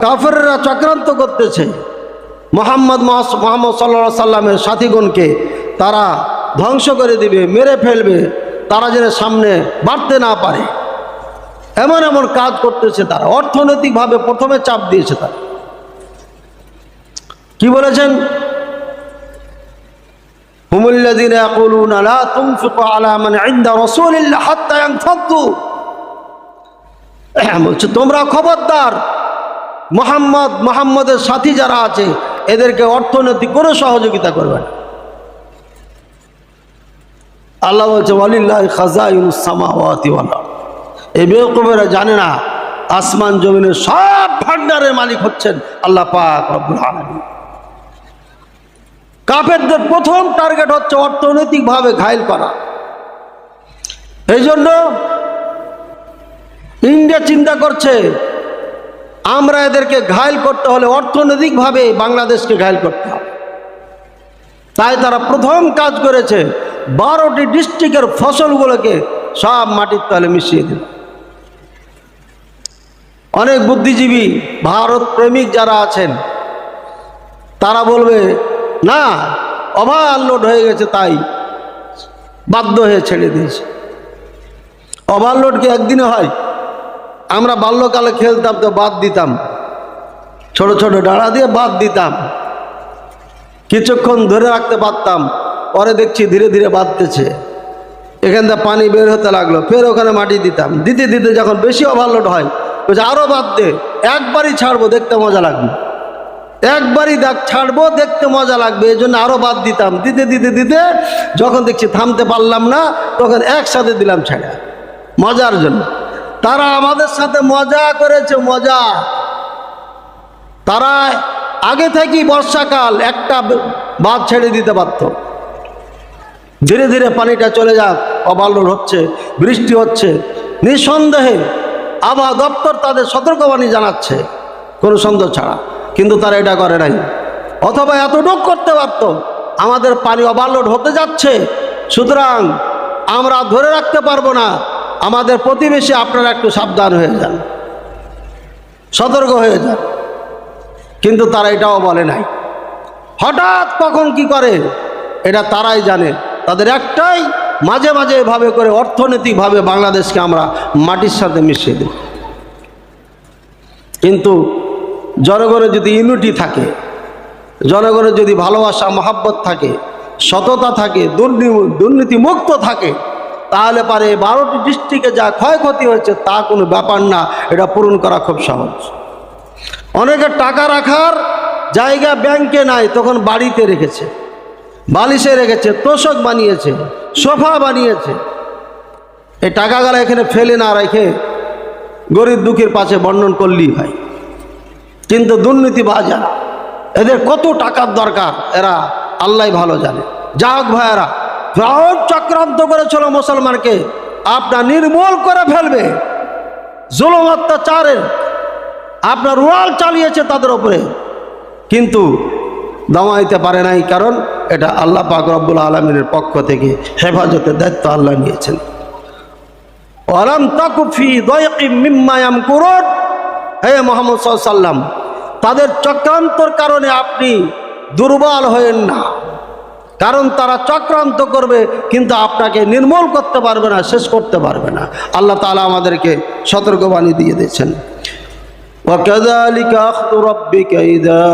কাফেররা চক্রান্ত করতেছে মোহাম্মদ সাল্লাল্লাহু আলাইহি সাল্লামের সাথীগণকে তারা ধ্বংস করে দিবে, মেরে ফেলবে, তারা যেন সামনে বাড়তে না পারে, এমন এমন কাজ করতেছে। তারা অর্থনৈতিকভাবে প্রথমে চাপ দিয়েছে। তারা কি বলেছেন? হুমুল্লাযীনা ইয়াকুলুনা লা তুনফিকু আলা মান ইনদা রাসূলিল্লাহ হাত্তা ইয়ানফাদু। বলছে তোমরা খবরদার, মুহাম্মদের সাথী যারা আছে এদেরকে অর্থনৈতিক কোনো সহযোগিতা করবে না। আল্লাহ বলছে ওয়ালিল্লাহি খাযাইনুস সামাওয়াতি ওয়াল আরদ। এই বেওকুফেরা জানে না আসমান জমিনের সব ভান্ডারের মালিক হচ্ছেন আল্লাহ পাক রব্বুল আলামিন। কাফেরদের প্রথম টার্গেট হচ্ছে অর্থনৈতিকভাবে ঘায়েল করা। এই জন্য ইন্ডিয়া চিন্তা করছে আমরা এদেরকে ঘায়েল করতে হলে অর্থনৈতিকভাবে বাংলাদেশকে ঘায়েল করতে হবে। তাই তারা প্রথম কাজ করেছে 12টি ডিস্ট্রিক্টের ফসলগুলোকে সব মাটির তলে মিশিয়ে দিল। অনেক বুদ্ধিজীবী ভারত প্রেমিক যারা আছেন তারা বলবে না, ওভারলোড হয়ে গেছে তাই বাধ্য হয়ে ছেড়ে দিয়েছে। ওভারলোড কি একদিনে হয়? আমরা বাল্যকালে খেলতাম তো বাদ দিতাম, ছোট ছোট ডাঁড়া দিয়ে বাদ দিতাম, কিছুক্ষণ ধরে রাখতে পারতাম, পরে দেখছি ধীরে ধীরে বাঁধতেছে, এখান থেকে পানি বের হতে লাগলো, ফের ওখানে মাটি দিতাম, দিতে দিতে যখন বেশি ওভারলোড হয় বলছে আরও বাদ দে, একবারই ছাড়বো দেখতে মজা লাগবে, একবারই ছাড়বো দেখতে মজা লাগবে, এই জন্য আরও বাদ দিতাম, দিতে দিতে দিতে যখন দেখছি থামতে পারলাম না তখন একসাথে দিলাম ছেড়া, মজার জন্য। তারা আমাদের সাথে মজা করেছে, মজা। তারা আগে থেকেই বর্ষাকাল একটা বাঁধ ছেড়ে দিতে পারত, ধীরে ধীরে পানিটা চলে যাক, ওভারলোড হচ্ছে, বৃষ্টি হচ্ছে, নিঃসন্দেহে আবহাওয়া দপ্তর তাদের সতর্কবাণী জানাচ্ছে কোনো সন্দেহ ছাড়া, কিন্তু তারা এটা করে নাই। অথবা এতটুকু করতে পারত, আমাদের পানি ওভারলোড হতে যাচ্ছে, সুতরাং আমরা ধরে রাখতে পারবো না, আমাদের প্রতিবেশী আপনারা একটু সাবধান হয়ে যান, সতর্ক হয়ে যান। কিন্তু তারা এটাও বলে নাই। হঠাৎ কখন কি করে এটা তারাই জানে। তাদের একটাই, মাঝে মাঝে এভাবে করে অর্থনৈতিকভাবে বাংলাদেশকে আমরা মাটির সাথে মিশিয়ে দিই। কিন্তু জনগণের যদি ইউনিটি থাকে, জনগণের যদি ভালোবাসা মহাব্বত থাকে, সততা থাকে, দুর্নীতি মুক্ত থাকে, তাহলে পারে 12টি ডিস্ট্রিক্টে যা ক্ষয়ক্ষতি হয়েছে তা কোনো ব্যাপার না, এটা পূরণ করা খুব সহজ। অনেকে টাকা রাখার জায়গা ব্যাংকে নাই, তখন বাড়িতে রেখেছে, বালিশে রেখেছে, তোষক বানিয়েছে, সোফা বানিয়েছে। এই টাকাগুলো এখানে ফেলে না রেখে গরিব দুঃখীর পাশে বন্টন করলেই হয়। কিন্তু দুর্নীতিবাজ যারা, এদের কত টাকার দরকার এরা আল্লাহ ভালো জানে। যাক ভাইয়েরা, ফিরআউন চক্রান্ত করেছিল মুসলমানকে আপনার নির্মূল করে ফেলবে, জুলুম অত্যাচারের আপনার রুয়াল চালিয়েছে তাদের উপরে, কিন্তু দমাইতে পারে নাই, কারণ এটা আল্লাহ পাক রব্বুল আলামিনের পক্ষ থেকে হেফাজতের দায়িত্ব আল্লাহ নিয়েছেন। ওয়ালাম তাকু ফি দায়কিম মিম্মা ইয়ামকুরুন, হে মুহাম্মদ সাল্লাল্লাহু আলাইহি ওয়াসাল্লাম, তাদের চক্রান্তর কারণে আপনি দুর্বল হয়েন না, কারণ তারা চক্রান্ত করবে কিন্তু আপনাকে নির্মূল করতে পারবে না, শেষ করতে পারবে না। আল্লাহ তাআলা আমাদেরকে সতর্কবাণী দিয়ে দিয়েছেন। وكذلك أخذ ربك إذا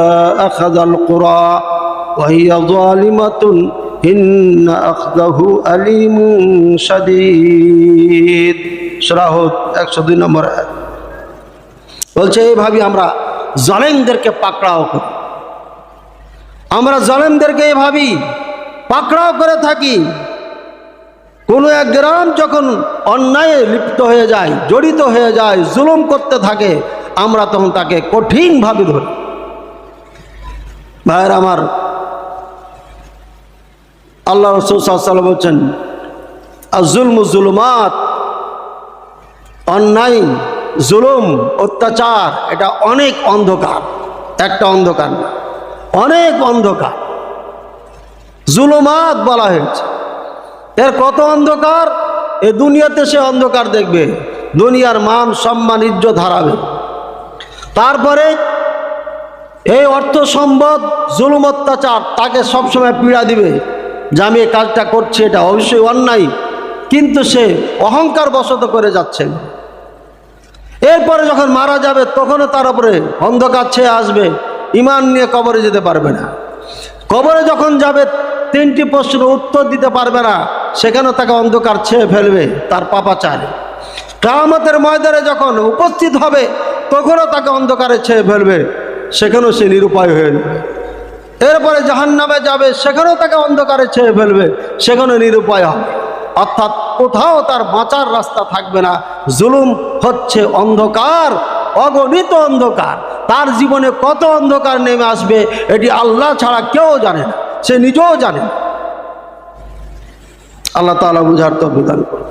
أخذ القرى وهي ظالمة إن أخذه أليم شديد। সূরা হুদ 102 নম্বর আয়াত বলছে এইভাবে আমরা জালেমদেরকে পাকড়াও করি, আমরা জালেমদেরকে এইভাবেই পাকড়াও করে থাকি। কোনো এক গ্রাম যখন অন্যায়ে লিপ্ত হয়ে যায়, জড়িত হয়ে যায়, জুলুম করতে থাকে, আমরা তখন তাকে কঠিনভাবে ধরি। ভাইয়ের আমার, আল্লাহ রাসূল সাল্লাল্লাহু আলাইহি ওয়াসাল্লাম বলছেন আয-যুলমু যুলুমাত, অন্যায়, জুলুম, অত্যাচার এটা অনেক অন্ধকার, একটা অন্ধকার না, অনেক অন্ধকার। জুলুমাত বলা হয়েছে, এর কত অন্ধকার। এ দুনিয়াতে সে অন্ধকার দেখবে, দুনিয়ার মান সম্মান ইজ্জত হারাবে, তারপরে এই অর্থ সম্পদ জুলুম অত্যাচার তাকে সবসময় পীড়া দিবে যে আমি এই কাজটা করছি, এটা অবশ্যই অন্যায়, কিন্তু সে অহংকার বশত করে যাচ্ছে। এরপরে যখন মারা যাবে তখনও তার উপরে অন্ধকার ছেয়ে আসবে, ঈমান নিয়ে কবরে যেতে পারবে না। কবরে যখন যাবে 3টি প্রশ্ন উত্তর দিতে পারবে না, সেখানেও তাকে অন্ধকার ছেয়ে ফেলবে তার পাপাচার। কিয়ামতের ময়দানে যখন উপস্থিত হবে তখনও তাকে অন্ধকারে ছেয়ে ফেলবে, সেখানেও সে নিরুপায় হয়ে যাবে। এরপরে জাহান্নামে যাবে, সেখানেও তাকে অন্ধকারে ছেয়ে ফেলবে, সেখানেও নিরুপায় হবে। অর্থাৎ কোথাও তার বাঁচার রাস্তা থাকবে না। জুলুম হচ্ছে অন্ধকার, অগণিত অন্ধকার। তার জীবনে কত অন্ধকার নেমে আসবে এটি আল্লাহ ছাড়া কেউ জানে না, সে নিজেও জানে না। আল্লাহ তাআলা বুঝার তৌফিক দান করুন।